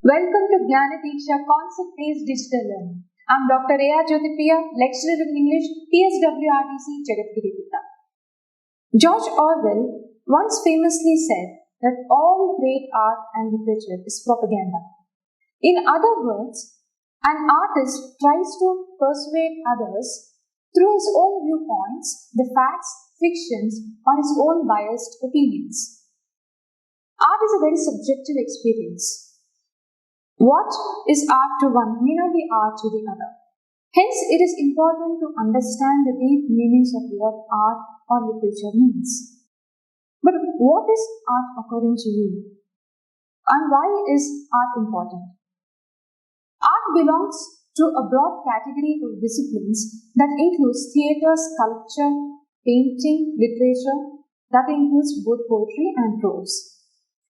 Welcome to DEEKSHA Concept-Based Digital Learning. I'm Dr. Jyothi Priya, lecturer in English, TSWREIS-GNANA. George Orwell once famously said that all great art and literature is propaganda. In other words, an artist tries to persuade others through his own viewpoints, the facts, fictions, or his own biased opinions. Art is a very subjective experience. What is art to one may not be art to the other. Hence, it is important to understand the deep meanings of what art or literature means. But what is art according to you? And why is art important? Art belongs to a broad category of disciplines that includes theatre, sculpture, painting, literature, that includes both poetry and prose.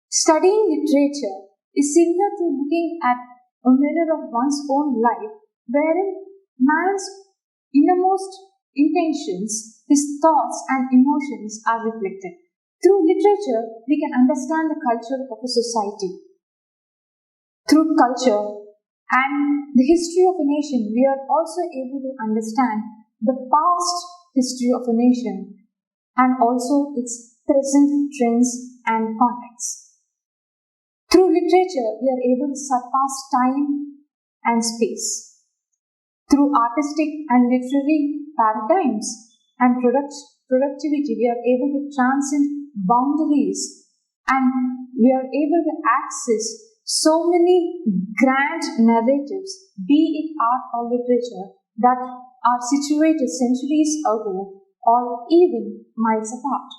Studying literature is similar to looking at a mirror of one's own life, wherein man's innermost intentions, his thoughts and emotions are reflected. Through literature, we can understand the culture of a society. Through culture and the history of a nation, we are also able to understand the past history of a nation and also its present trends and contexts. Through literature, we are able to surpass time and space. Through artistic and literary paradigms and productivity, we are able to transcend boundaries and we are able to access so many grand narratives, be it art or literature, that are situated centuries ago or even miles apart.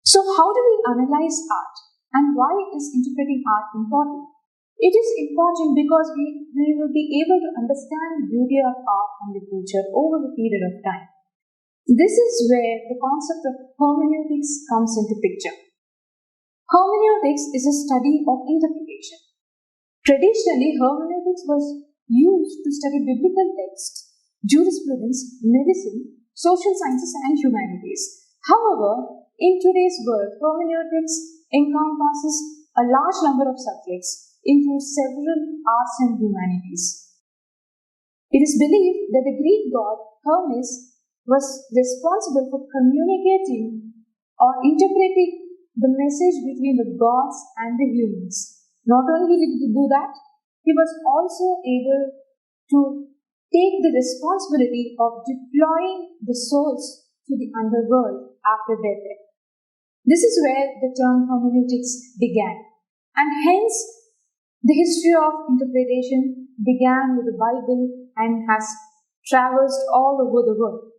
So how do we analyze art? And why is interpreting art important? It is important because we will be able to understand the beauty of art and literature over a period of time. This is where the concept of hermeneutics comes into picture. Hermeneutics is a study of interpretation. Traditionally, hermeneutics was used to study biblical texts, jurisprudence, medicine, social sciences, and humanities. However, in today's world, hermeneutics encompasses a large number of subjects, including several arts and humanities. It is believed that the Greek god Hermes was responsible for communicating or interpreting the message between the gods and the humans. Not only did he do that, he was also able to take the responsibility of deploying the souls to the underworld after their death. This is where the term hermeneutics began, and hence the history of interpretation began with the Bible and has traversed all over the world.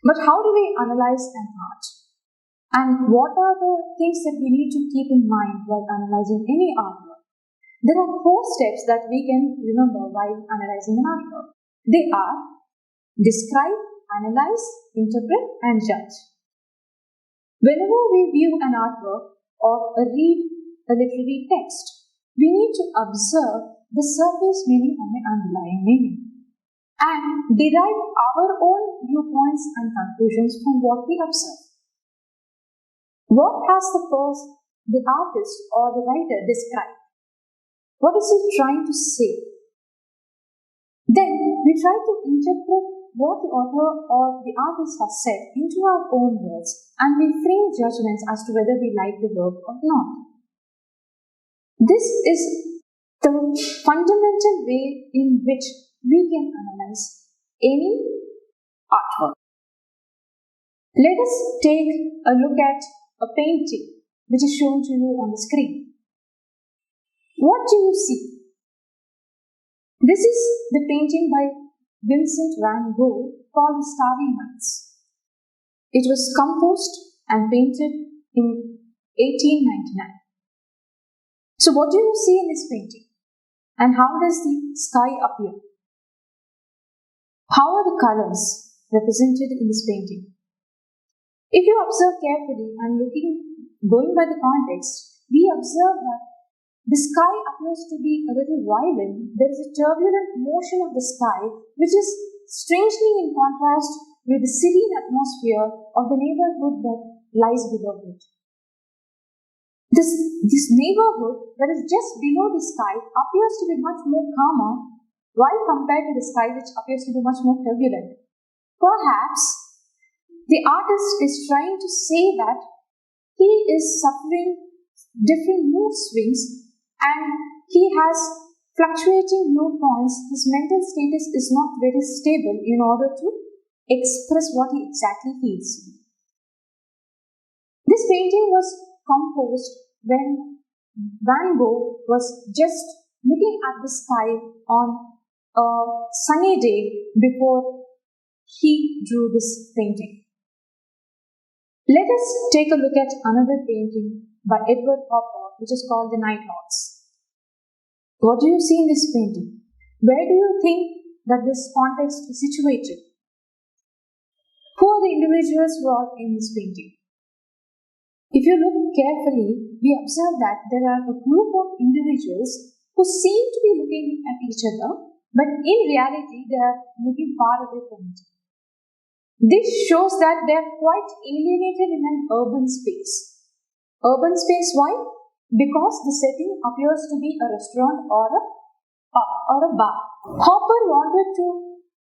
But how do we analyze an art? And what are the things that we need to keep in mind while analyzing any artwork? There are 4 steps that we can remember while analyzing an artwork. They are describe, analyze, interpret, and judge. Whenever we view an artwork or read a literary text, we need to observe the surface meaning and the underlying meaning and derive our own viewpoints and conclusions from what we observe. What has the artist or the writer described? What is he trying to say? Then we try to interpret what the author or the artist has said into our own words, and we frame judgments as to whether we like the work or not. This is the fundamental way in which we can analyze any artwork. Let us take a look at a painting which is shown to you on the screen. What do you see? This is the painting by Vincent van Gogh called The Starry Nights. It was composed and painted in 1899. So what do you see in this painting? And how does the sky appear? How are the colors represented in this painting? If you observe carefully and going by the context, we observe that the sky appears to be a little violent. There is a turbulent motion of the sky, which is strangely in contrast with the serene atmosphere of the neighborhood that lies below it. This neighborhood that is just below the sky appears to be much more calmer while compared to the sky which appears to be much more turbulent. Perhaps the artist is trying to say that he is suffering different mood swings and he has fluctuating mood points. His mental status is not very stable in order to express what he exactly feels. This painting was composed when Van Gogh was just looking at the sky on a sunny day before he drew this painting. Let us take a look at another painting by Edward Hopper, which is called The Nighthawks. What do you see in this painting? Where do you think that this context is situated? Who are the individuals who are in this painting? If you look carefully, we observe that there are a group of individuals who seem to be looking at each other, but in reality they are looking far away from each other. This shows that they are quite alienated in an urban space. Urban space, why? Because the setting appears to be a restaurant or a pub or a bar. Hopper wanted to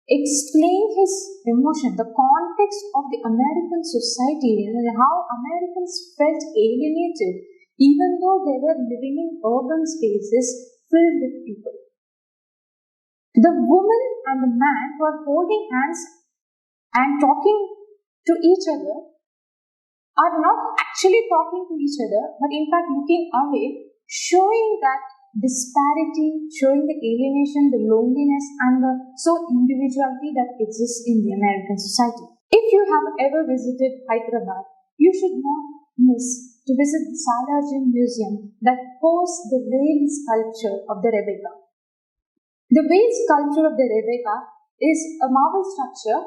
explain his emotion, the context of the American society and how Americans felt alienated even though they were living in urban spaces filled with people. The woman and the man who are holding hands and talking to each other are not actually talking to each other, but in fact looking away, showing that disparity, showing the alienation, the loneliness, and the individuality that exists in the American society. If you have ever visited Hyderabad, you should not miss to visit the Salarjung Museum that hosts the whale sculpture of the Rebecca. The whale sculpture of the Rebecca is a marble structure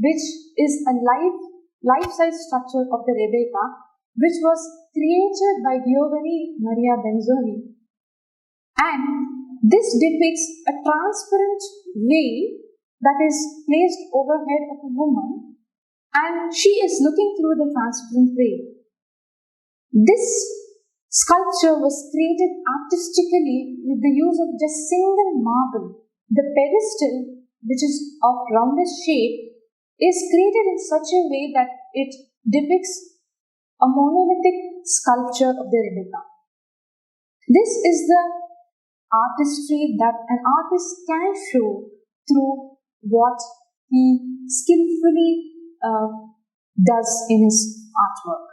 which is a life-size structure of the Rebecca, which was created by Giovanni Maria Benzoni. And this depicts a transparent veil that is placed overhead of a woman, and she is looking through the transparent veil. This sculpture was created artistically with the use of just single marble. The pedestal, which is of rounded shape, is created in such a way that it depicts a monolithic sculpture of the Rebecca. This is the artistry that an artist can show through what he skillfully does in his artwork.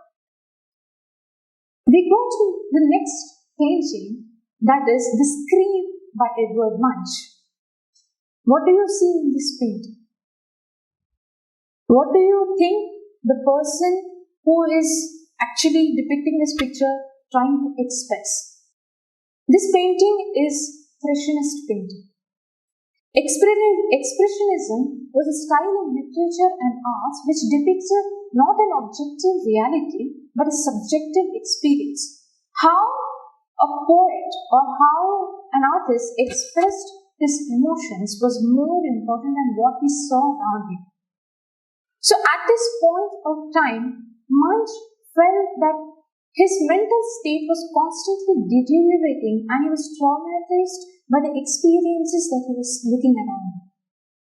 We go to the next painting, that is The Scream by Edward Munch. What do you see in this painting? What do you think the person who is actually depicting this picture trying to express? This painting is Expressionist painting. Expressionism was a style in literature and arts which depicted not an objective reality but a subjective experience. How a poet or how an artist expressed his emotions was more important than what he saw around him. So at this point of time, Munch felt that his mental state was constantly deteriorating and he was traumatized by the experiences that he was looking around him.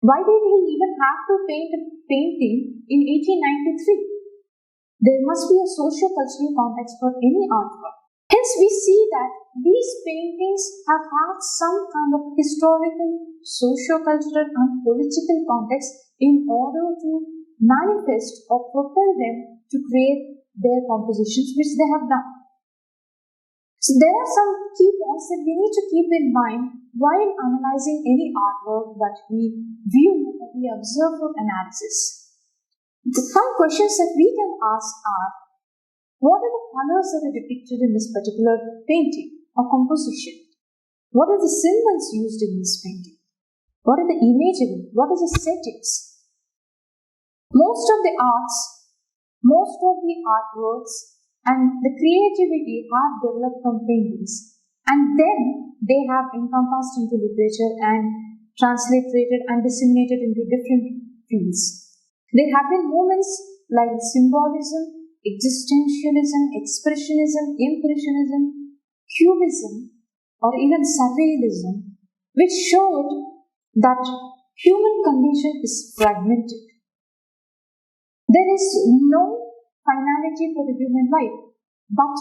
Why did he even have to paint a painting in 1893? There must be a socio-cultural context for any artwork. Hence, we see that these paintings have had some kind of historical, socio-cultural and political context in order to manifest or propel them to create their compositions, which they have done. So there are some key points that we need to keep in mind while analyzing any artwork that we view, that we observe for analysis. Some questions that we can ask are, what are the colors that are depicted in this particular painting or composition? What are the symbols used in this painting? What are the imagery? What are the settings? Most of the artworks and the creativity have developed from paintings, and then they have encompassed into literature and transliterated and disseminated into different fields. There have been movements like symbolism, existentialism, expressionism, impressionism, cubism, or even surrealism, which showed that human condition is fragmented. There is no finality for the human life, but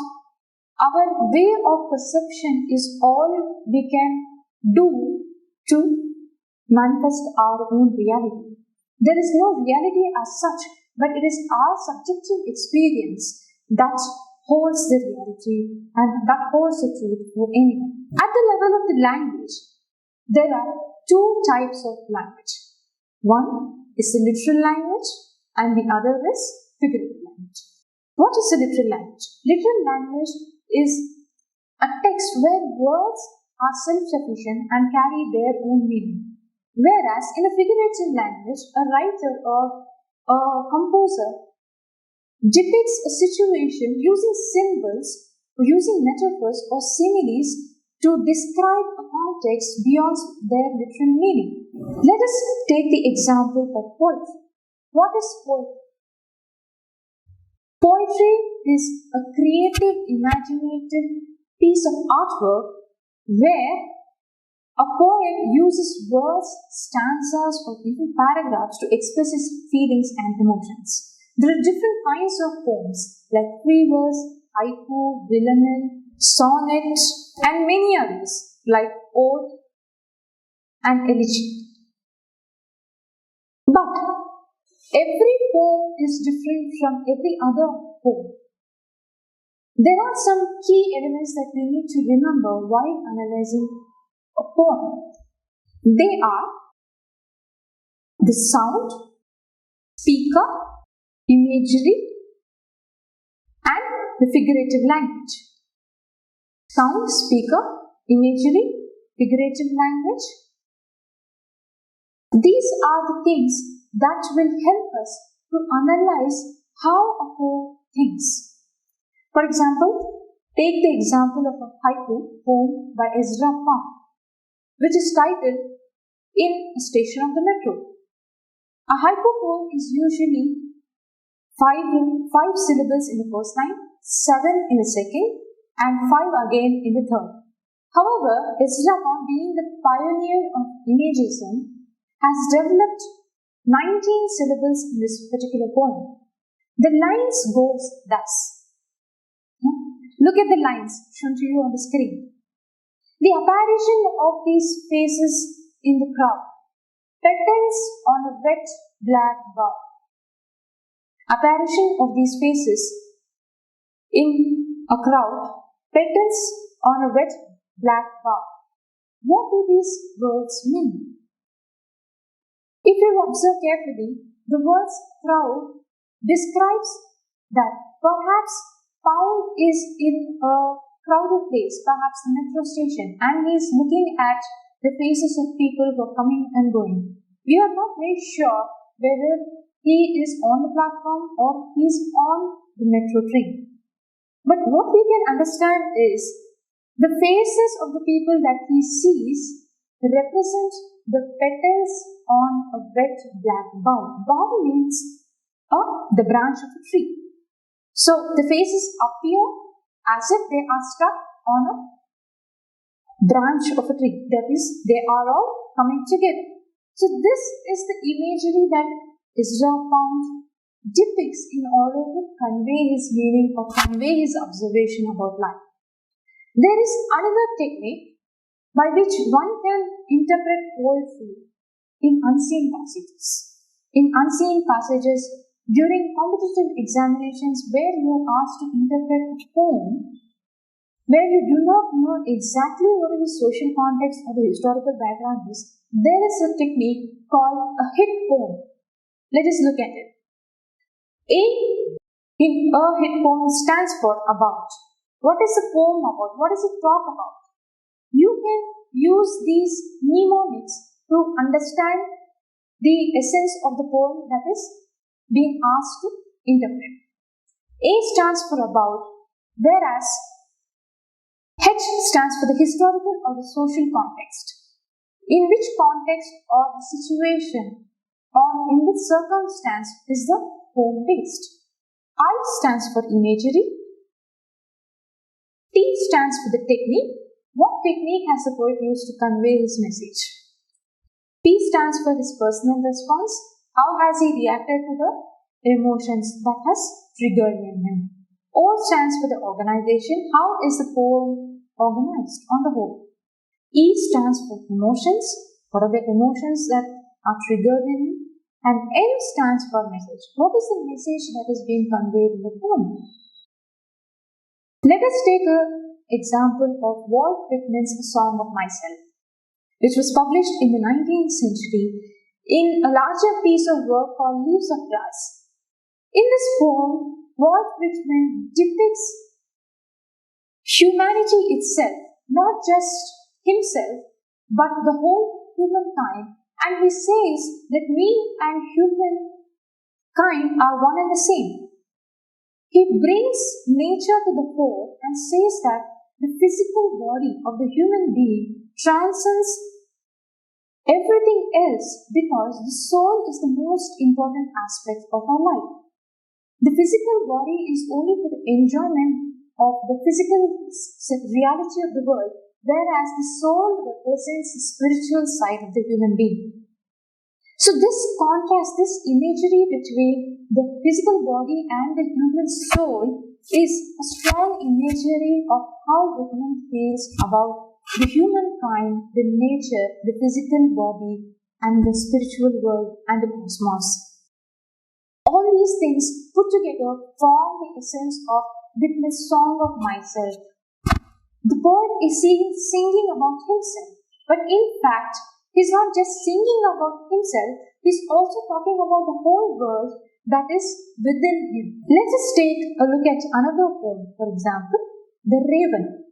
our way of perception is all we can do to manifest our own reality. There is no reality as such, but it is our subjective experience that holds the reality and that holds the truth for anyone. At the level of the language, there are two types of language. One is the literal language and the other is figurative language. What is the literal language? Literal language is a text where words are self-sufficient and carry their own meaning. Whereas in a figurative language, a writer or a composer depicts a situation using symbols, using metaphors or similes to describe a context beyond their literal meaning. Let us take the example of poetry. What is poetry? Poetry is a creative, imaginative piece of artwork where a poet uses words, stanzas, or even paragraphs to express his feelings and emotions. There are different kinds of poems like free verse, haiku, villanelle, sonnet, and many others like ode and elegy. But every poem is different from every other poem. There are some key elements that we need to remember while analyzing a poem. They are the sound, speaker, imagery, and the figurative language. Sound, speaker, imagery, figurative language. These are the things that will help us to analyze how a poem thinks. For example, take the example of a haiku poem by Ezra Pound, which is titled "In a Station of the Metro." A haiku poem is usually five syllables in the first line, 7 in the second, and 5 again in the third. However, Ezra Pound, being the pioneer of imagism, has developed 19 syllables in this particular poem. The lines goes thus. Look at the lines shown to you on the screen. The apparition of these faces in the crowd. Petals on a wet black bough. Apparition of these faces in a crowd. Petals on a wet black bough. What do these words mean? If you observe carefully, the words crowd describes that perhaps Pound is in a crowded place, perhaps the metro station, and he is looking at the faces of people who are coming and going. We are not very sure whether he is on the platform or he is on the metro train. But what we can understand is the faces of the people that he sees represent the petals on a wet black bough. Bough means the branch of a tree. So the faces appear as if they are stuck on a branch of a tree. That is, they are all coming together. So this is the imagery that Ezra Pound depicts in order to convey his meaning or convey his observation about life. There is another technique by which one can interpret poetry in unseen passages. In unseen passages, during competitive examinations where you are asked to interpret a poem, where you do not know exactly what is the social context or the historical background is, there is a technique called a hit poem. Let us look at it. A in a hit poem stands for about. What is the poem about? What does it talk about? You can use these mnemonics to understand the essence of the poem that is being asked to interpret. A stands for about, whereas H stands for the historical or the social context. In which context or the situation or in which circumstance is the poem based? I stands for imagery. T stands for the technique. What technique has the poet used to convey his message? P stands for his personal response. How has he reacted to the emotions that has triggered in him? O stands for the organization. How is the poem organized on the whole? E stands for emotions. What are the emotions that are triggered in him? And M stands for message. What is the message that is being conveyed in the poem? Let us take an example of Walt Whitman's Song of Myself, which was published in the 19th century in a larger piece of work called Leaves of Grass. In this poem, Walt Whitman depicts humanity itself, not just himself, but the whole humankind, and he says that we and humankind are one and the same. He brings nature to the fore and says that the physical body of the human being transcends everything else because the soul is the most important aspect of our life. The physical body is only for the enjoyment of the physical reality of the world, whereas the soul represents the spiritual side of the human being. So this contrast, this imagery between the physical body and the human soul is a strong imagery of how Whitman feels about the humankind, the nature, the physical body, and the spiritual world and the cosmos. All these things put together form the essence of Whitman's Song of Myself. The poet is singing about himself, but in fact, he's not just singing about himself, he's also talking about the whole world that is within him. Let us take a look at another poem, for example, The Raven.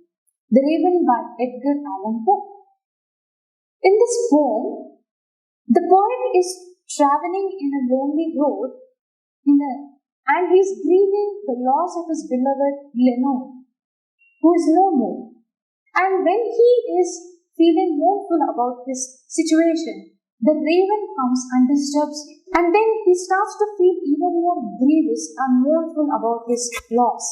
The Raven by Edgar Allan Poe. In this poem, the poet is traveling in a lonely road and he is grieving the loss of his beloved Lenore, who is no more. And when he is feeling mournful about his situation, the raven comes and disturbs him. And then he starts to feel even more grievous and mournful about his loss.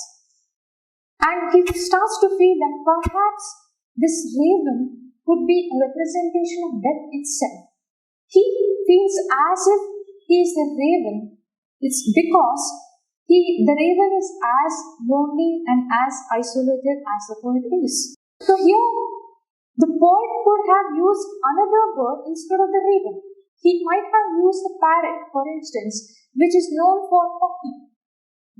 And he starts to feel that perhaps this raven could be a representation of death itself. He feels as if he is the raven. It's because the raven is as lonely and as isolated as the poet is. So here, the poet could have used another bird instead of the raven. He might have used the parrot, for instance, which is known for hockey.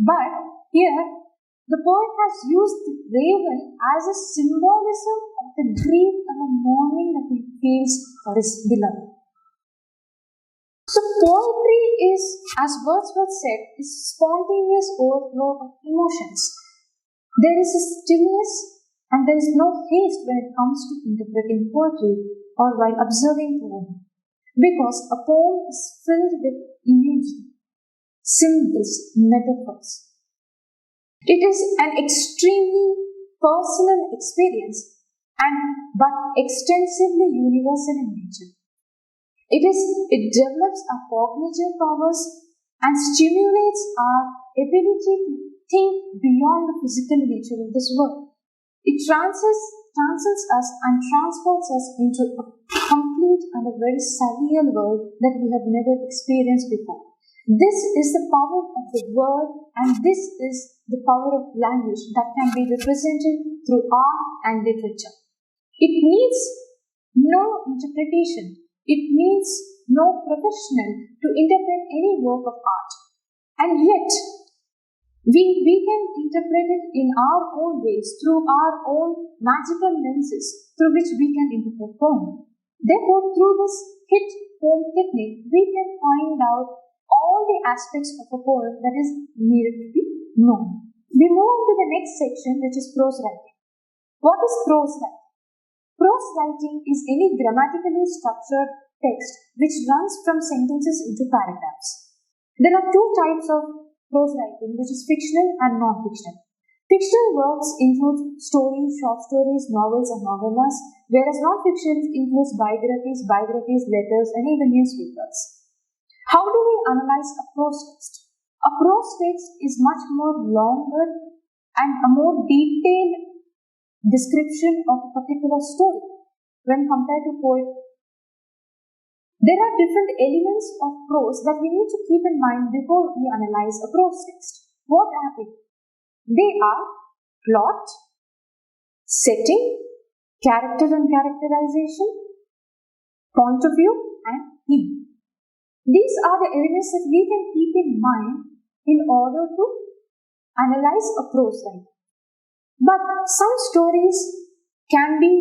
But here, the poet has used the raven as a symbolism of the grief and the mourning that he feels for his beloved. So poetry is, as Wordsworth said, is spontaneous overflow of emotions. There is a stillness and there is no haste when it comes to interpreting poetry or while observing poem, because a poem is filled with imagery, symbols, metaphors. It is an extremely personal experience but extensively universal in nature. It develops our cognitive powers and stimulates our ability to think beyond the physical nature of this world. It transcends us and transports us into a complete and a very surreal world that we have never experienced before. This is the power of the word, and this is the power of language that can be represented through art and literature. It needs no interpretation. It needs no professional to interpret any work of art. And yet, we can interpret it in our own ways, through our own magical lenses, through which we can interpret poem. Therefore, through this hit poem technique, we can find out all the aspects of a poem that is needed to be known. We move on to the next section, which is prose writing. What is prose writing? Prose writing is any grammatically structured text which runs from sentences into paragraphs. There are two types of prose writing, which is fictional and non-fictional. Fictional works include stories, short stories, novels, and novellas, whereas non-fiction includes biographies, letters, and even newspapers. How do we analyze a prose text? A prose text is much more longer and a more detailed description of a particular story when compared to poetry. There are different elements of prose that we need to keep in mind before we analyze a prose text. What are they? They are plot, setting, character and characterization, point of view, and theme. These are the elements that we can keep in mind in order to analyze a prose writing. But some stories can be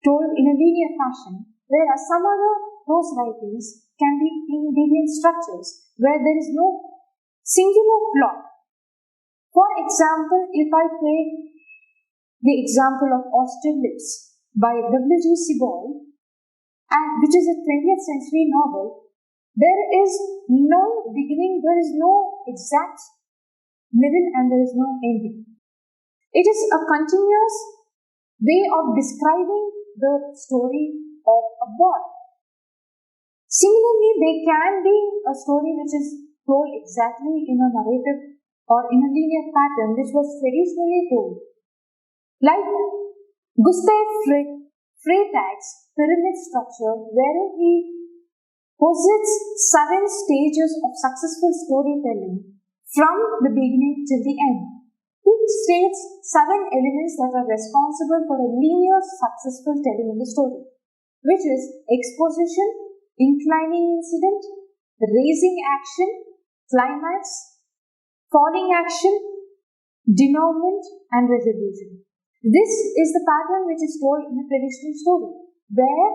told in a linear fashion, whereas some other prose writings can be in deviant structures where there is no singular plot. For example, if I take the example of Austerlitz by W.G. Sebald, and which is a 20th century novel, there is no beginning, there is no exact middle, and there is no ending. It is a continuous way of describing the story of a boy. Similarly, there can be a story which is told exactly in a narrative or in a linear pattern which was traditionally told. Like Gustav Freytag's pyramid structure, wherein he posits 7 stages of successful storytelling from the beginning till the end. He states 7 elements that are responsible for a linear successful telling of the story, which is exposition, inclining incident, raising action, climax, falling action, denouement, and resolution. This is the pattern which is told in a traditional story, where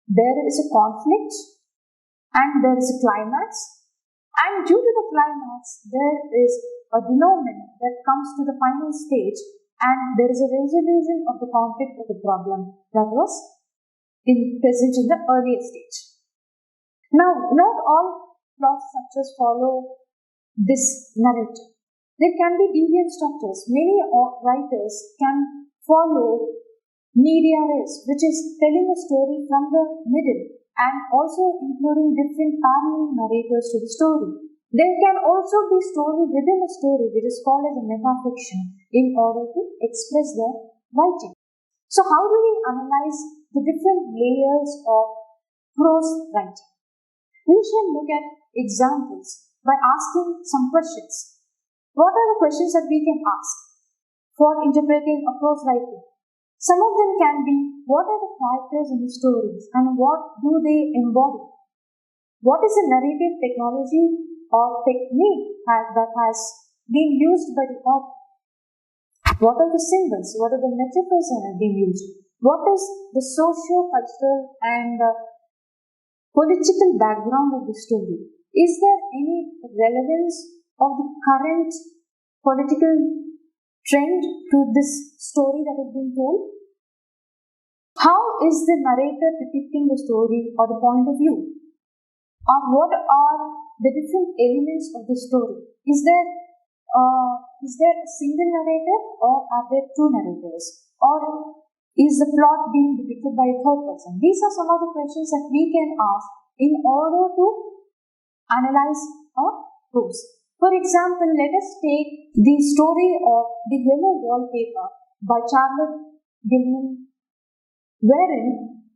there is a conflict and there is a climax, and due to the climax, there is a denouement that comes to the final stage, and there is a resolution of the conflict of the problem that was present in the earlier stage. Now, not all plot structures follow this narrative. There can be deviant structures. Many writers can follow media res, which is telling a story from the middle and also including different parallel narrators to the story. There can also be story within a story, which is called as a metafiction, in order to express their writing. So how do we analyze the different layers of prose writing? We shall look at examples by asking some questions. What are the questions that we can ask for interpreting a prose writing? Some of them can be, what are the characters in the stories and what do they embody? What is the narrative technology or technique that has been used by the author? What are the symbols? What are the metaphors that have been used? What is the socio-cultural and political background of the story? Is there any relevance of the current political trend to this story that has been told? How is the narrator depicting the story or the point of view? Or what are the different elements of the story? Is there a single narrator or are there 2 narrators? Or is the plot being depicted by a third person? These are some of the questions that we can ask in order to analyze a prose. For example, let us take the story of The Yellow Wallpaper by Charlotte Gilman, wherein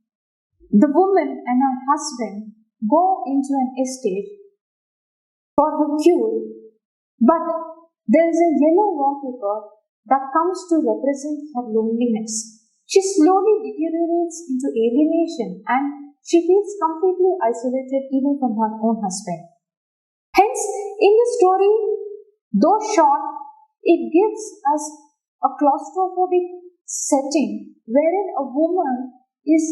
the woman and her husband go into an estate for her cure, but there is a yellow wallpaper that comes to represent her loneliness. She slowly deteriorates into alienation and she feels completely isolated even from her own husband. Hence, in the story, though short, it gives us a claustrophobic setting wherein a woman is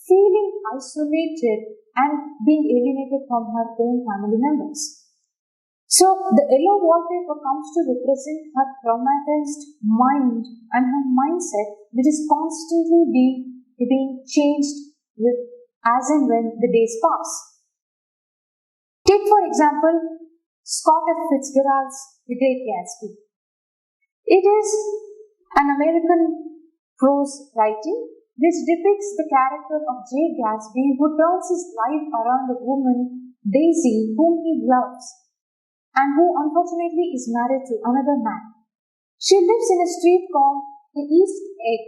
feeling isolated and being alienated from her own family members. So, the yellow wallpaper comes to represent her traumatized mind and her mindset, which is constantly being changed as and when the days pass. Take, for example, Scott F. Fitzgerald's The Great Gatsby. It is an American prose writing which depicts the character of J. Gatsby, who turns his life around a woman, Daisy, whom he loves. and who unfortunately is married to another man. She lives in a street called the East Egg,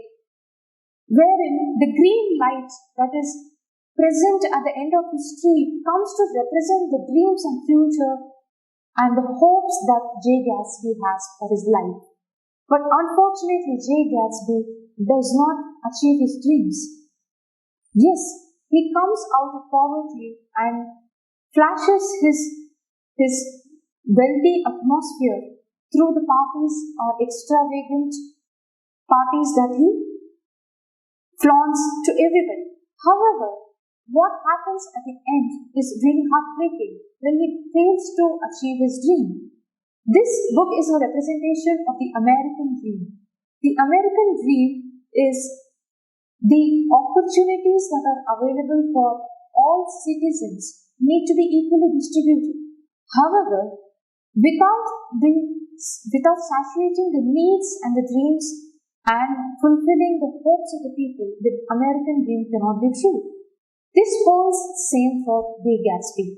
wherein the green light that is present at the end of the street comes to represent the dreams and future and the hopes that J. Gatsby has for his life. But unfortunately, J. Gatsby does not achieve his dreams. Yes, he comes out of poverty and flashes his wealthy atmosphere through the parties or extravagant parties that he flaunts to everybody. However, what happens at the end is really heartbreaking when he fails to achieve his dream. This book is a representation of the American dream. The American dream is the opportunities that are available for all citizens need to be equally distributed. However, without saturating the needs and the dreams and fulfilling the hopes of the people, the American dream cannot be true. This holds same for J. Gatsby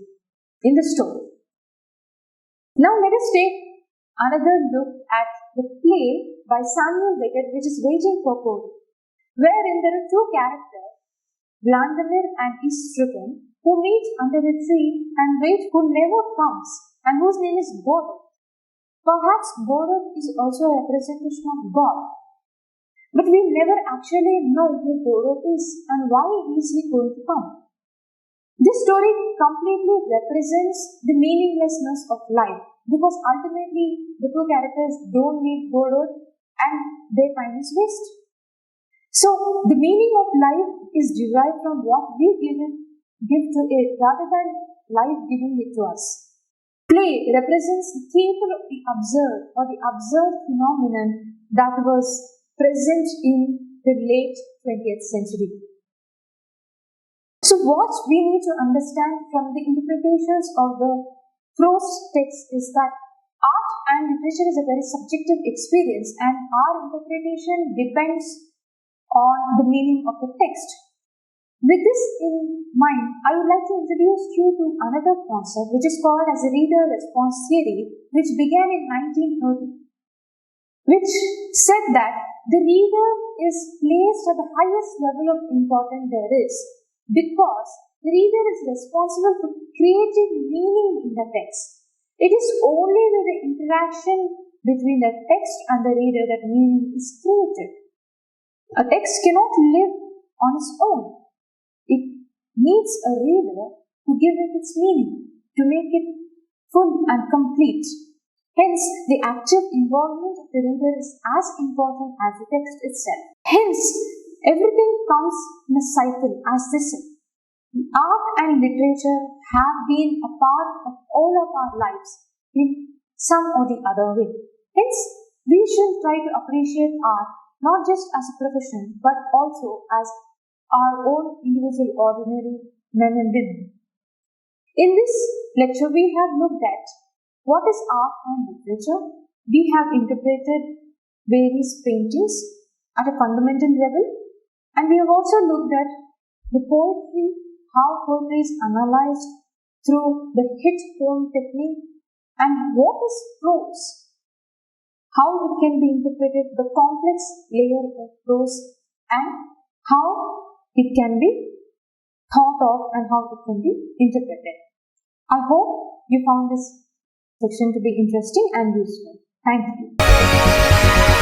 in the story. Now let us take another look at the play by Samuel Beckett, which is Waiting for Godot, wherein there are two characters, Vladimir and Istrugan, who meet under a tree and wait who never comes and whose name is Godot. Perhaps Godot is also a representation of God. But we never actually know who Godot is and why is he going to come. This story completely represents the meaninglessness of life because ultimately the two characters don't meet Godot and their time is wasted. So the meaning of life is derived from what we give to it rather than life giving it to us. Play represents the theatre of the absurd or the absurd phenomenon that was present in the late 20th century. So what we need to understand from the interpretations of the prose text is that art and literature is a very subjective experience and our interpretation depends on the meaning of the text. With this in mind, I would like to introduce you to another concept which is called as a reader response theory, which began in 1930. Which said that the reader is placed at the highest level of importance there is because the reader is responsible for creating meaning in the text. It is only with the interaction between the text and the reader that meaning is created. A text cannot live on its own. It needs a reader to give it its meaning, to make it full and complete. Hence, the active involvement of the reader is as important as the text itself. Hence, everything comes in a cycle, as they say. Art and literature have been a part of all of our lives in some or the other way. Hence, we should try to appreciate art not just as a profession, but also as our own individual ordinary men and women. In this lecture, we have looked at what is art and literature. We have interpreted various paintings at a fundamental level, and we have also looked at the poetry, how poetry is analyzed through the hit poem technique, and what is prose, how it can be interpreted, the complex layer of prose, and how it can be thought of and how it can be interpreted. I hope you found this section to be interesting and useful. Thank you.